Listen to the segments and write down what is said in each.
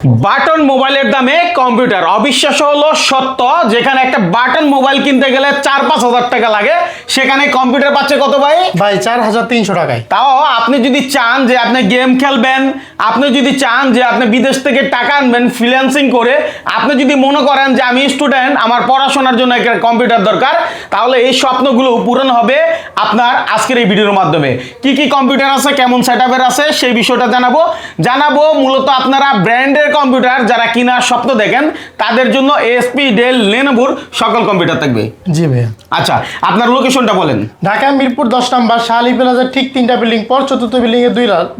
Button মোবাইলের দামে computer, অবিশ্বাস্য হলো সত্য। যেখানে একটা বাটন মোবাইল কিনতে গেলে 4-5 হাজার টাকা লাগে, সেখানে কম্পিউটার পাচ্ছে কত ভাই? 4300 টাকায়। তাও আপনি যদি চান যে আপনি গেম খেলবেন, আপনি যদি চান যে আপনি বিদেশ থেকে টাকা আনবেন ফ্রিল্যান্সিং করে, আপনি যদি মনে করেন যে আমি স্টুডেন্ট, আমার পড়াশোনার জন্য একটা কম্পিউটার দরকার, তাহলে এই স্বপ্নগুলো পূরণ হবে আপনার আজকের এই ভিডিওর মাধ্যমে। কি কি কম্পিউটার আছে, কেমন সেটআপের আছে, সেই বিষয়টা জানাবো। মূলত আপনারা ব্র্যান্ডের কম্পিউটার যারা কিনার স্বপ্ন দেখেন তাদের জন্য এসপি, ডেল, লেনোভোর সকল কম্পিউটার থাকবে। জি ভাইয়া। আচ্ছা, আপনার লোকেশনটা বলেন। ঢাকা মিরপুর 10 নম্বর শাহালি প্লাজার ঠিক 3টা বিল্ডিং পর 4র্থ বিল্ডিং এর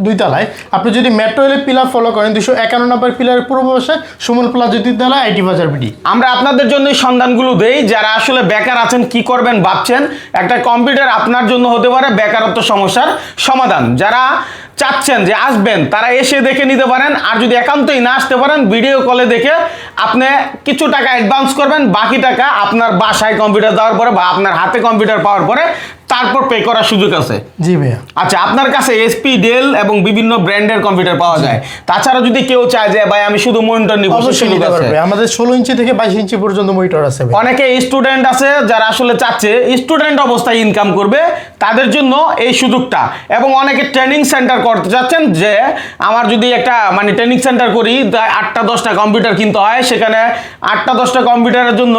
দুই তলায়। আপনি যদি মেট্রো রেলের পিলার ফলো করেন 251 নম্বর পিলারের পূর্ব পাশে সুমন প্লাজা 2 তলায় আইটি বাজার বিডি। আমরা আপনাদের জন্য এই সন্ধানগুলো দেই যারা আসলে বেকার আছেন, কি করবেন ভাবছেন। একটা কম্পিউটার আপনার জন্য হতে পারে বেকারত্ব সমস্যার সমাধান। যারা চাচ্ছেন যে আসবেন তারা এসে দেখে নিতে পারেন, আর যদি একান্তই না আসতে পারেন ভিডিও কলে দেখে আপনি কিছু টাকা অ্যাডভান্স করবেন, বাকি টাকা আপনার বাসায় কম্পিউটার দেওয়ার পরে বা আপনার হাতে কম্পিউটার পাওয়ার পরে তারপর পে করার সুযোগ আছে। জি ভাইয়া। আচ্ছা, আপনার কাছে এসপি, ডেল এবং বিভিন্ন ব্র্যান্ডের কম্পিউটার পাওয়া যায়। তাছাড়া যদি কেউ চায় যে ভাই আমি শুধু মনিটর নিব, অবশ্যই নিতে পারবে। আমাদের 16 ইঞ্চি থেকে 22 ইঞ্চি পর্যন্ত মনিটর আছে ভাই। অনেকে স্টুডেন্ট আছে যারা আসলে চাচ্ছে স্টুডেন্ট অবস্থায় ইনকাম করবে, তাদের জন্য এই সুযোগটা। এবং অনেকে ট্রেনিং সেন্টার করতে চাচ্ছেন যে আমার যদি একটা ট্রেনিং সেন্টার করি, 8টা-10টা কম্পিউটার কিনতে হয়, সেখানে 8টা-10টা কম্পিউটারের জন্য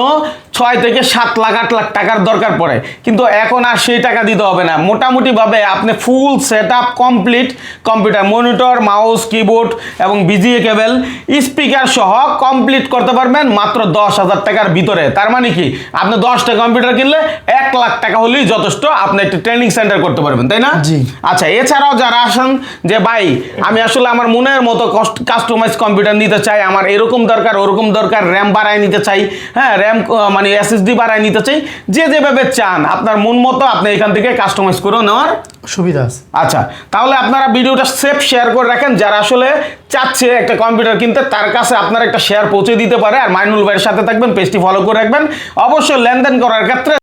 6 থেকে 7 লাখ 8 লাখ টাকার দরকার পড়ে। কিন্তু এখন আর সেই টাকা দিতে হবে না। মোটামুটিভাবে আপনি full set up complete computer, monitor, mouse, keyboard এবং বিজিএ কেবল, স্পিকার সহ কমপ্লিট করতে পারবেন মাত্র 10,000 টাকার ভিতরে। তার মানে কি, আপনি 10টা কম্পিউটার কিনলে 1 লাখ টাকা হলেই যথেষ্ট, আপনি একটা ট্রেনিং সেন্টার করতে পারবেন, তাই না? জি। আচ্ছা, এছাড়াও যারা আসেন যে ভাই আমি আসলে আমার মনের মতো কাস্টমাইজ কম্পিউটার নিতে চাই, আমার এরকম দরকার ওরকম দরকার, র্যাম বাড়ায় নিতে চাই, হ্যাঁ র্যাম এসএসডি বাড়ায় নিতে চাই, যে যেভাবে চান আপনার মন মতো আপনি এখান থেকে কাস্টমাইজ করে নেওয়ার সুবিধা আছে। আচ্ছা, তাহলে আপনারা ভিডিওটা সেভ শেয়ার করে রাখেন। যারা আসলে চাচ্ছে একটা কম্পিউটার কিনতে, তার কাছে আপনার একটা শেয়ার পৌঁছে দিতে পারে। আর মাইনুল ভাইয়ের সাথে থাকবেন, পেজটি ফলো করে রাখবেন। অবশ্যই লেনদেন করার ক্ষেত্রে